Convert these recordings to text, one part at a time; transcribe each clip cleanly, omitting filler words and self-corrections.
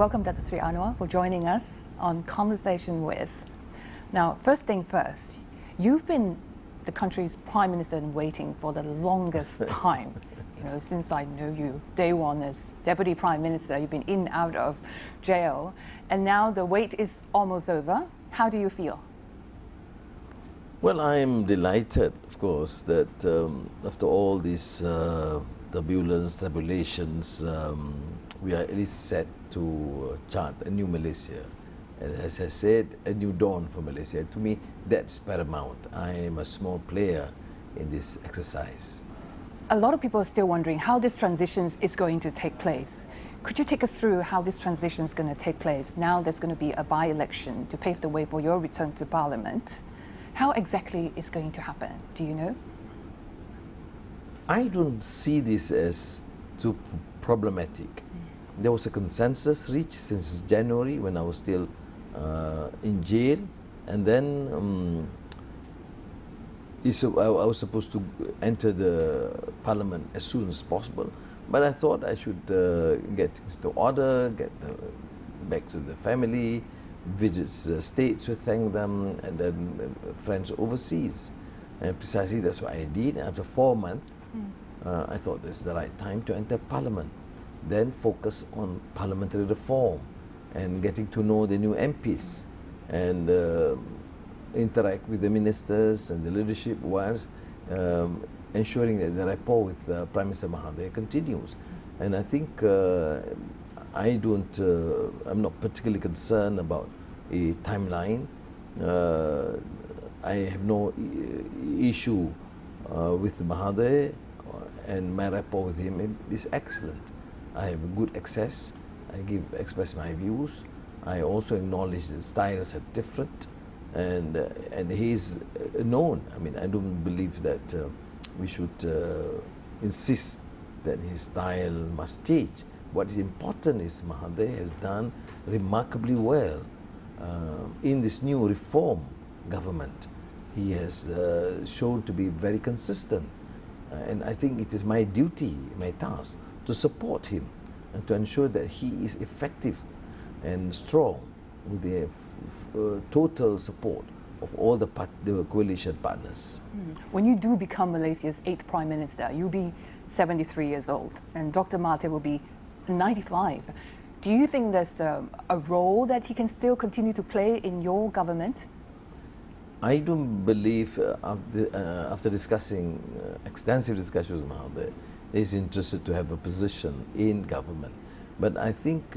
Welcome, Dr. Sri Anwar, for joining us on Conversation With. Now, first thing first, you've been the country's Prime Minister in waiting for the longest time. Since I know you, day one as Deputy Prime Minister, you've been in and out of jail, and now the wait is almost over. How do you feel? Well, I'm delighted, of course, that after all these tribulations, we are at least set to chart a new Malaysia. And as I said, a new dawn for Malaysia. To me, that's paramount. I am a small player in this exercise. A lot of people are still wondering how this transition is going to take place. Could you take us through how this transition is going to take place? Now there's going to be a by-election to pave the way for your return to Parliament. How exactly is going to happen? Do you know? I don't see this as too problematic. There was a consensus reached since January when I was still in jail, and then I was supposed to enter the Parliament as soon as possible, but I thought I should get things to order, get back to the family, visit the states to thank them, and then friends overseas. And precisely that's what I did. After 4 months, I thought this is the right time to enter Parliament. Then focus on parliamentary reform and getting to know the new MPs and interact with the ministers and the leadership whilst ensuring that the rapport with Prime Minister Mahathir continues. And I think I'm not particularly concerned about a timeline. I have no issue with Mahathir, and my rapport with him is excellent. I have good access. I express my views. I also acknowledge that styles are different, and he's known. I mean, I don't believe that we should insist that his style must change. What is important is Mahathir has done remarkably well in this new reform government. He has shown to be very consistent, and I think it is my duty, my task, to support him and to ensure that he is effective and strong with the total support of all the coalition partners. When you do become Malaysia's 8th Prime Minister, you'll be 73 years old, and Dr. Mahathir will be 95. Do you think there's a role that he can still continue to play in your government? I don't believe, after discussing, extensive discussions with Mahathir, he's interested to have a position in government. But I think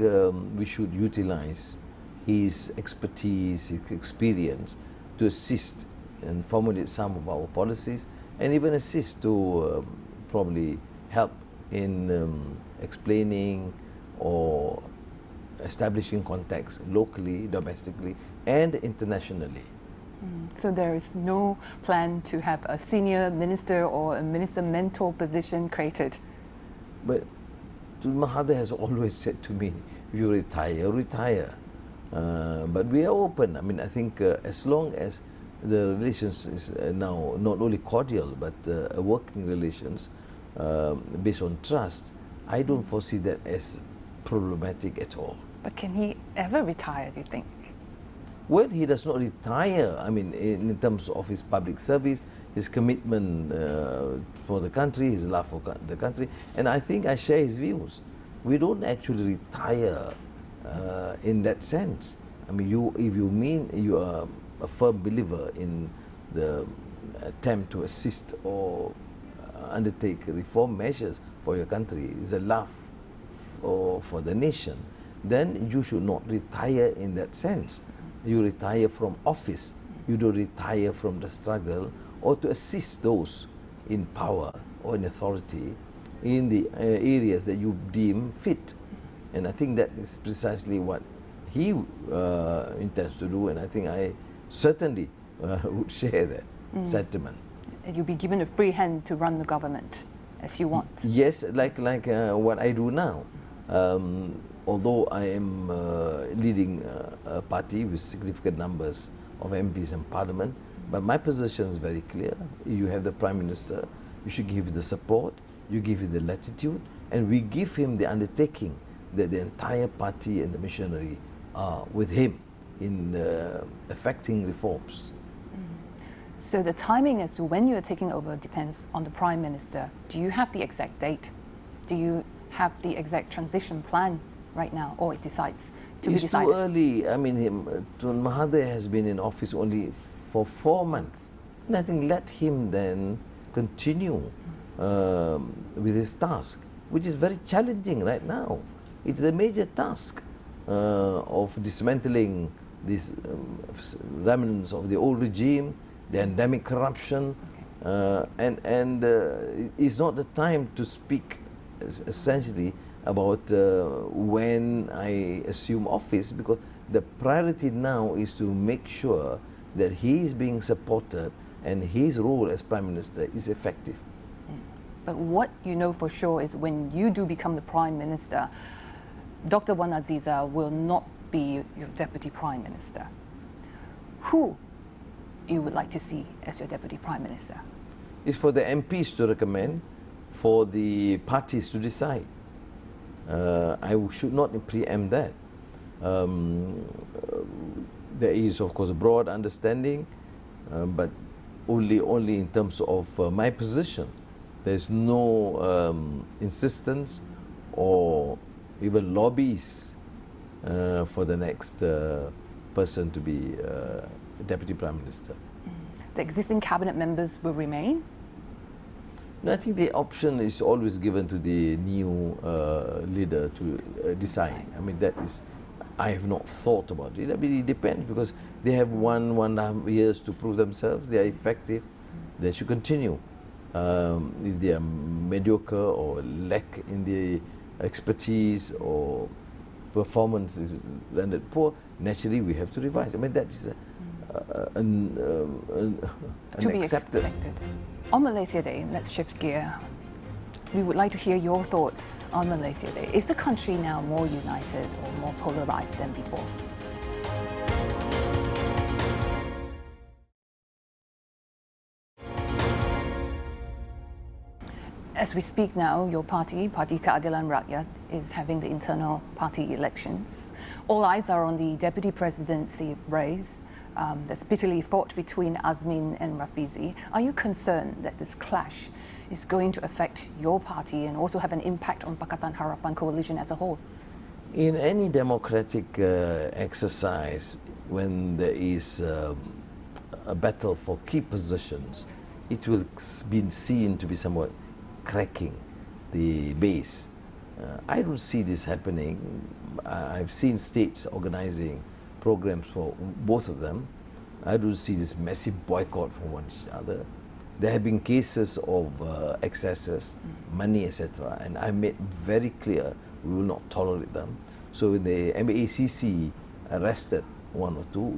we should utilize his expertise, his experience to assist and formulate some of our policies, and even assist to probably help in explaining or establishing contacts locally, domestically, and internationally. So there is no plan to have a senior minister or a minister mentor position created? But Mahathir has always said to me, if you retire, retire. But we are open. I mean, I think as long as the relations is now not only cordial, but working relations based on trust, I don't foresee that as problematic at all. But can he ever retire, do you think? Well, he does not retire. I mean, in terms of his public service, his commitment for the country, his love for the country, and I think I share his views. We don't actually retire in that sense. I mean, if you mean you are a firm believer in the attempt to assist or undertake reform measures for your country, is a love for the nation, then you should not retire in that sense. You retire from office. You don't retire from the struggle or to assist those in power or in authority in the areas that you deem fit. And I think that is precisely what he intends to do, and I think I certainly would share that sentiment. You'll be given a free hand to run the government as you want. Yes, like what I do now. Although I am leading a party with significant numbers of MPs in Parliament, but my position is very clear. You have the Prime Minister, you should give the support, you give him the latitude, and we give him the undertaking that the entire party and the missionary are with him in effecting reforms. So the timing as to when you're taking over depends on the Prime Minister. Do you have the exact date? Do you have the exact transition plan right now, or it decides to be It's decided? too early. I mean, Mahathir has been in office only for 4 months. And I think let him then continue with his task, which is very challenging right now. It's a major task of dismantling these remnants of the old regime, the endemic corruption, and it's not the time to speak essentially about when I assume office, because the priority now is to make sure that he is being supported and his role as Prime Minister is effective. But what you know for sure is when you do become the Prime Minister, Dr. Wan Azizah will not be your Deputy Prime Minister. Who you would like to see as your Deputy Prime Minister? It's for the MPs to recommend, for the parties to decide. I should not preempt that. There is, of course, a broad understanding, but only in terms of my position. There's no insistence or even lobbies for the next person to be Deputy Prime Minister. The existing cabinet members will remain? No, I think the option is always given to the new leader to decide. I mean, that is, I have not thought about it. I mean, it depends, because they have 1.5 years to prove themselves. They are effective. They should continue. If they are mediocre or lack in the expertise or performance is rendered poor, naturally we have to revise. I mean, that is unaccepted. On Malaysia Day, let's shift gear. We would like to hear your thoughts on Malaysia Day. Is the country now more united or more polarized than before? As we speak now, your party, Parti Keadilan Rakyat, is having the internal party elections. All eyes are on the deputy presidency race that's bitterly fought between Azmin and Rafizi. Are you concerned that this clash is going to affect your party and also have an impact on Pakatan Harapan coalition as a whole? In any democratic exercise, when there is a battle for key positions, it will be seen to be somewhat cracking the base. I don't see this happening. I've seen states organizing programs for both of them. I don't see this massive boycott from one each other. There have been cases of excesses, money, etc., and I made very clear we will not tolerate them. So when the MACC arrested one or two,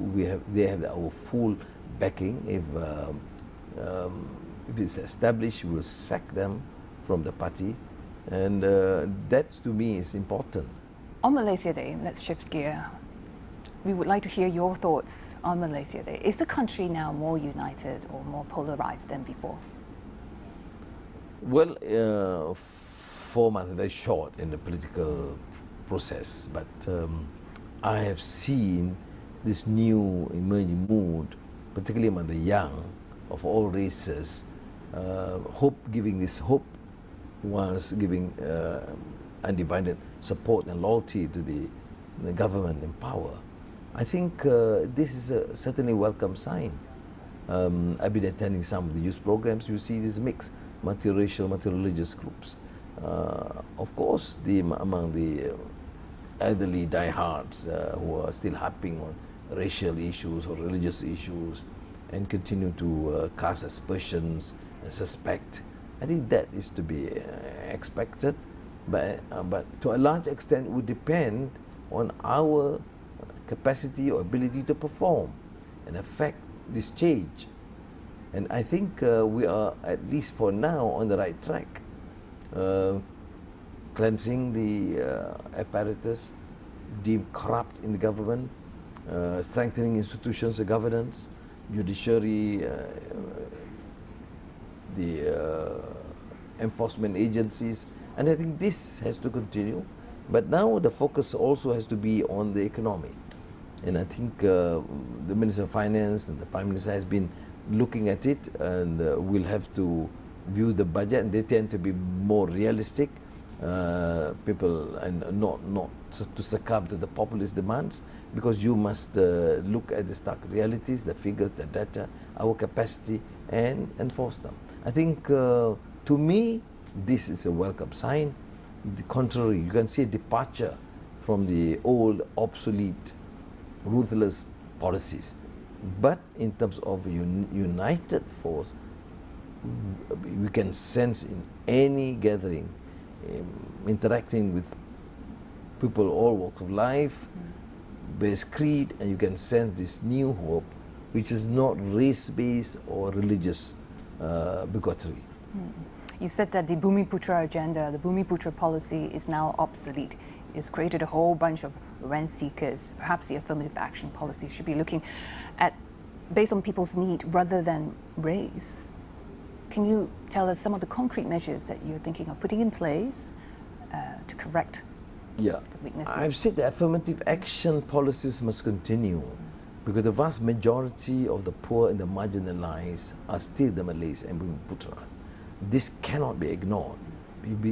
they have our full backing. If it's established, we will sack them from the party, and that to me is important. On Malaysia Day, let's shift gear. We would like to hear your thoughts on Malaysia Day. Is the country now more united or more polarized than before? Well, 4 months is very short in the political process, but I have seen this new emerging mood, particularly among the young of all races, giving this hope whilst giving undivided support and loyalty to the government in power. I think this is a certainly welcome sign. I've been attending some of the youth programs. You see this mix, multiracial, multireligious groups. Of course, among the elderly diehards who are still harping on racial issues or religious issues and continue to cast aspersions and suspect. I think that is to be expected, but to a large extent it would depend on our capacity or ability to perform and affect this change. And I think we are, at least for now, on the right track. Cleansing the apparatus deemed corrupt in the government, strengthening institutions of governance, judiciary, the enforcement agencies, and I think this has to continue. But now the focus also has to be on the economy. And I think the Minister of Finance and the Prime Minister has been looking at it, and we'll have to view the budget, and they tend to be more realistic people, and not to succumb to the populist demands, because you must look at the stark realities, the figures, the data, our capacity, and enforce them. I think to me this is a welcome sign. The contrary, you can see a departure from the old obsolete ruthless policies. But in terms of united force, we can sense in any gathering, interacting with people all walks of life, base creed, and you can sense this new hope, which is not race-based or religious bigotry. You said that the Bumiputra agenda, the Bumiputra policy, is now obsolete. It's created a whole bunch of rent seekers. Perhaps the affirmative action policy should be looking at based on people's need rather than race. Can you tell us some of the concrete measures that you're thinking of putting in place to correct the weaknesses? I've said the affirmative action policies must continue, because the vast majority of the poor and the marginalized are still the Malays and Bumiputras. This cannot be ignored.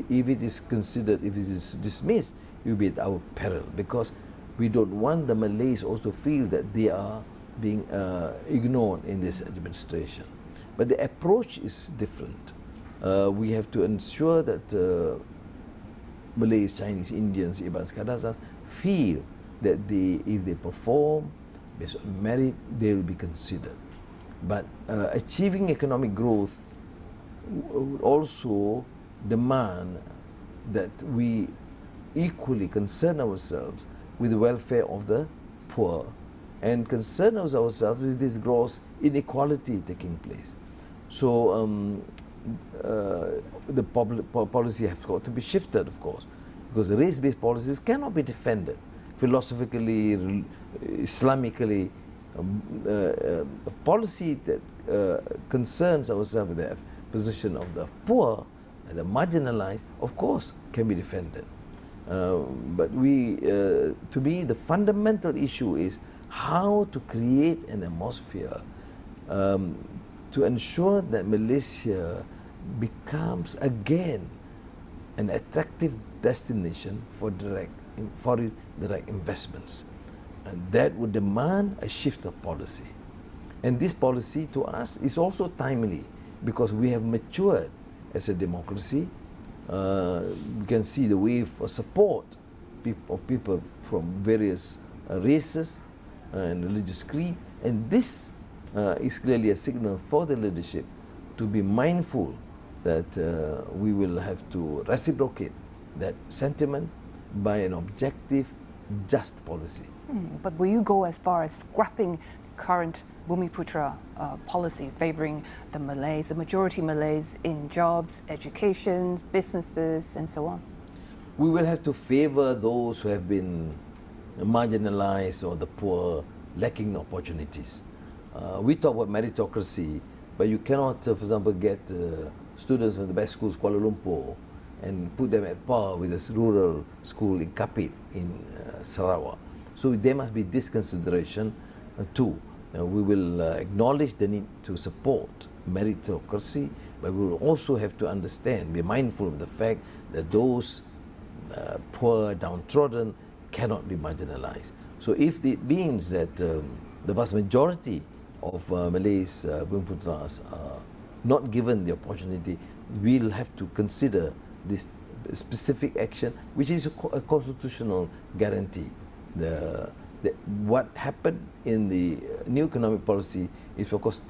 If it is considered, if it is dismissed, it will be at our peril, because we don't want the Malays also to feel that they are being ignored in this administration. But the approach is different. We have to ensure that Malays, Chinese, Indians, Ibans, Kadazans feel that if they perform based on merit, they will be considered. But achieving economic growth would also demand that we equally concern ourselves with the welfare of the poor, and concern ourselves with this gross inequality taking place. So the policy has got to be shifted, of course, because the race-based policies cannot be defended philosophically, Islamically. A policy that concerns ourselves with the position of the poor and the marginalized, of course, can be defended. But to me, the fundamental issue is how to create an atmosphere to ensure that Malaysia becomes again an attractive destination for foreign direct investments. And that would demand a shift of policy. And this policy to us is also timely, because we have matured as a democracy. We can see the wave for support of people from various races and religious creed, and this is clearly a signal for the leadership to be mindful that we will have to reciprocate that sentiment by an objective, just policy. But will you go as far as scrapping current Bumiputra policy favouring the Malays, the majority Malays in jobs, education, businesses, and so on? We will have to favour those who have been marginalised or the poor, lacking opportunities. We talk about meritocracy, but you cannot, for example, get students from the best schools, Kuala Lumpur, and put them at par with a rural school in Kapit in Sarawak. So there must be this consideration too. We will acknowledge the need to support meritocracy, but we will also have to understand, be mindful of the fact that those poor, downtrodden cannot be marginalized. So if it means that the vast majority of Malays, Bumiputras are not given the opportunity, we'll have to consider this specific action, which is a constitutional guarantee. What happened in the new economic policy is, of course,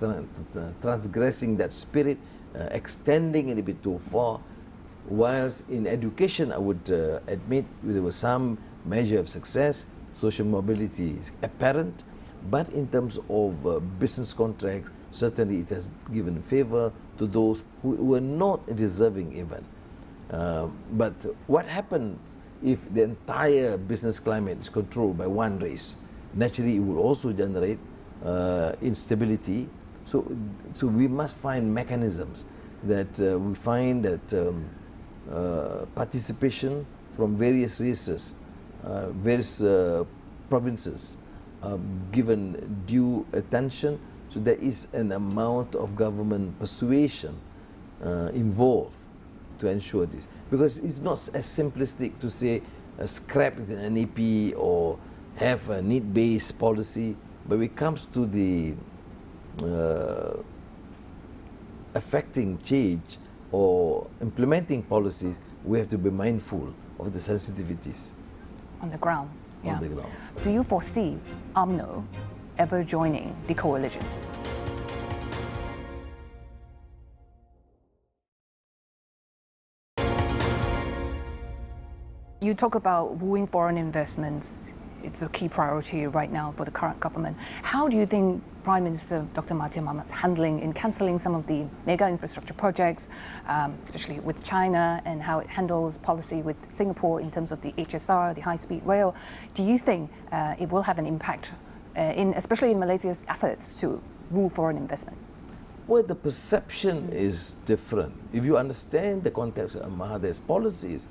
transgressing that spirit, extending it a bit too far. Whilst in education, I would admit there was some measure of success, social mobility is apparent, but in terms of business contracts, certainly it has given favor to those who were not deserving even. But what happened if the entire business climate is controlled by one race? Naturally, it will also generate instability. So we must find mechanisms that we find that participation from various races, various provinces, given due attention. So there is an amount of government persuasion involved to ensure this. Because it's not as simplistic to say scrap with an NEP or have a need-based policy, but when it comes to the affecting change or implementing policies, we have to be mindful of the sensitivities. On the ground, yeah. On the ground. Do you foresee UMNO ever joining the coalition? You talk about wooing foreign investments. It's a key priority right now for the current government. How do you think Prime Minister Dr. Mahathir Mohamad is handling in cancelling some of the mega infrastructure projects, especially with China, and how it handles policy with Singapore in terms of the HSR, the high-speed rail? Do you think it will have an impact, especially in Malaysia's efforts to woo foreign investment? Well, the perception is different. If you understand the context of Mahathir's policies,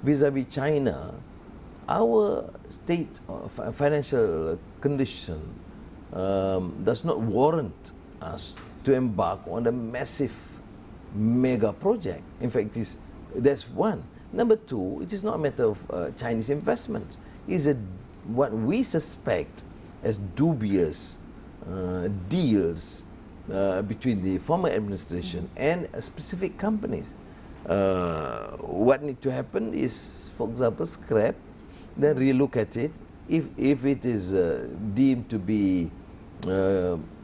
vis-à-vis China, our state financial condition does not warrant us to embark on a massive mega project. In fact, that's one. Number two, it is not a matter of Chinese investments. It's what we suspect as dubious deals between the former administration and specific companies. What needs to happen is, for example, scrap, then relook at it. If it is deemed to be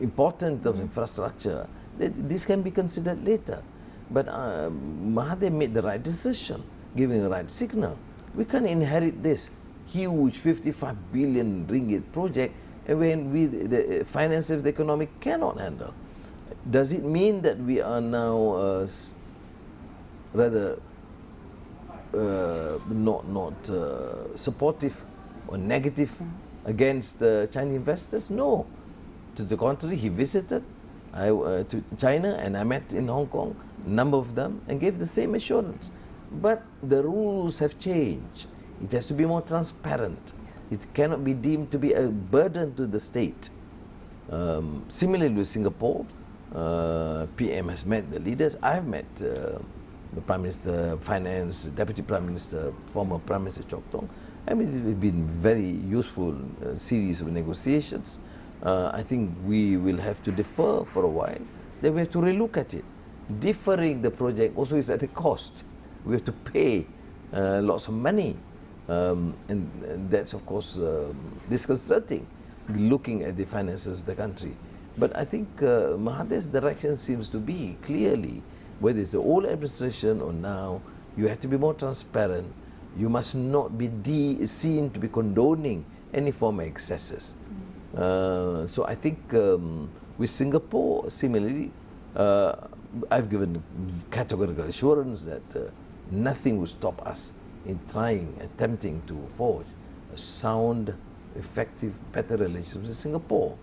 important in terms of infrastructure, this can be considered later. But Mahathir made the right decision, giving the right signal. We can't inherit this huge 55 billion ringgit project when the finances of the economy cannot handle. Does it mean that we are now rather not supportive or negative against Chinese investors? No. To the contrary, he visited to China, and I met in Hong Kong a number of them and gave the same assurance. But the rules have changed. It has to be more transparent. It cannot be deemed to be a burden to the state. Similarly with Singapore, PM has met the leaders. I have met the Prime Minister of Finance, Deputy Prime Minister, former Prime Minister Chok Tong. I mean, it's been very useful series of negotiations. I think we will have to defer for a while. Then we have to relook at it. Deferring the project also is at a cost. We have to pay lots of money. And that's, of course, disconcerting, looking at the finances of the country. But I think Mahathir's direction seems to be clearly, whether it's the old administration or now, you have to be more transparent. You must not be seen to be condoning any form of excesses. So I think with Singapore, similarly, I've given categorical assurance that nothing will stop us in attempting to forge a sound, effective, better relationship with Singapore.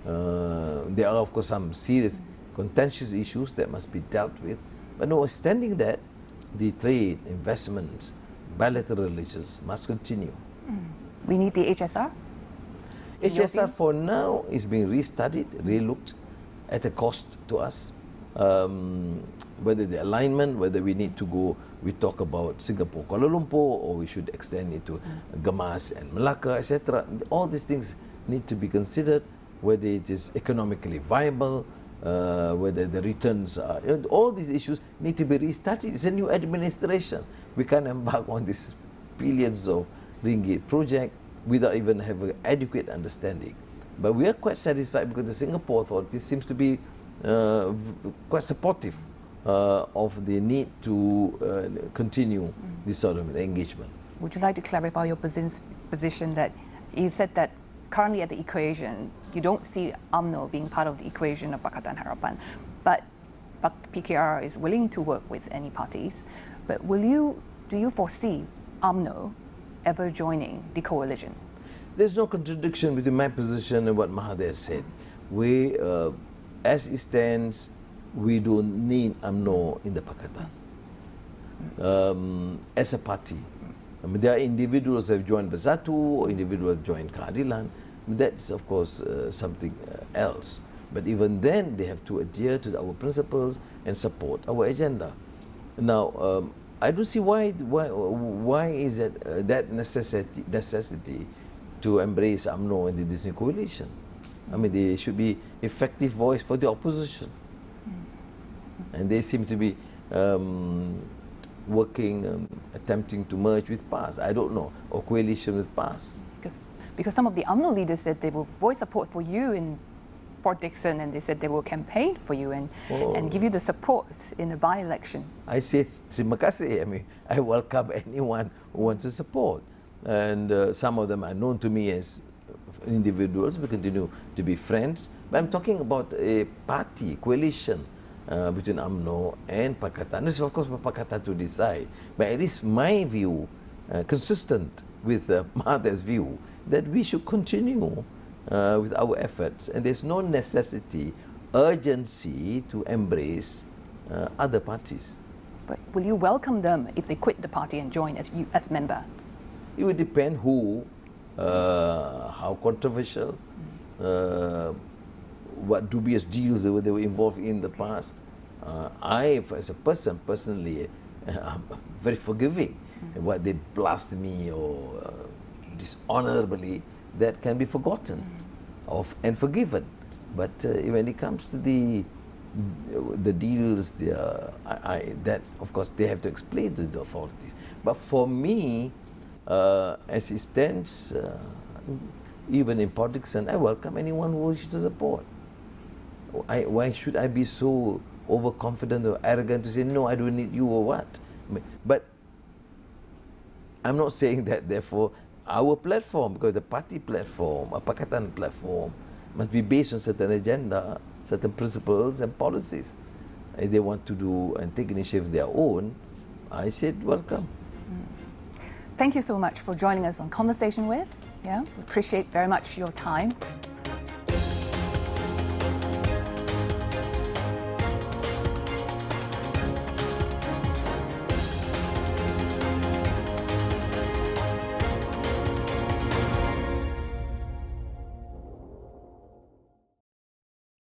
There are, of course, some serious contentious issues that must be dealt with, but notwithstanding that, the trade, investments, bilateral relations must continue. We need the HSR? HSR for now is being restudied, relooked at a cost to us. Whether the alignment, whether we need to go, we talk about Singapore, Kuala Lumpur, or we should extend it to Gemas and Malacca, etc. All these things need to be considered, whether it is economically viable, whether the returns are, all these issues need to be restarted. It's a new administration. We can't embark on this billions of ringgit project without even having adequate understanding. But we are quite satisfied because the Singapore authorities seems to be quite supportive of the need to continue this sort of engagement. Would you like to clarify your position that you said that currently at the equation, you don't see UMNO being part of the equation of Pakatan Harapan, but PKR is willing to work with any parties. But do you foresee UMNO ever joining the coalition? There's no contradiction between my position and what Mahathir said. We, as it stands, we don't need UMNO in the Pakatan as a party. I mean, there are individuals who have joined Bersatu, or individuals have joined Keadilan. That's, of course, something else. But even then, they have to adhere to our principles and support our agenda. Now, I don't see why is it that necessity to embrace UMNO and this new coalition. I mean, they should be effective voice for the opposition. And they seem to be working, attempting to merge with PAS. I don't know, or coalition with PAS. Because some of the UMNO leaders said they will voice support for you in Port Dickson, and they said they will campaign for you and give you the support in the by-election. I say terima kasih. I mean, I welcome anyone who wants to support. And some of them are known to me as individuals. We continue to be friends. But I'm talking about a party, coalition between UMNO and Pakatan. This is, of course, for Pakatan to decide. But at least my view, consistent with Mahathir's view, that we should continue with our efforts, and there's no necessity, urgency to embrace other parties. But will you welcome them if they quit the party and join as member? It would depend who, how controversial, what dubious deals they were involved in the past. I, as a person, personally, I'm very forgiving. What they blast me or dishonorably, that can be forgotten and forgiven. But when it comes to the deals, that of course they have to explain to the authorities. But for me, as it stands, even in Port Dickson, I welcome anyone who wishes to support. Why should I be so overconfident or arrogant to say, no, I don't need you or what? But I'm not saying that, therefore, our platform, because the party platform, a Pakatan platform, must be based on certain agenda, certain principles and policies. If they want to do and take initiative of their own, I said welcome. Thank you so much for joining us on Conversation With. Yeah, we appreciate very much your time.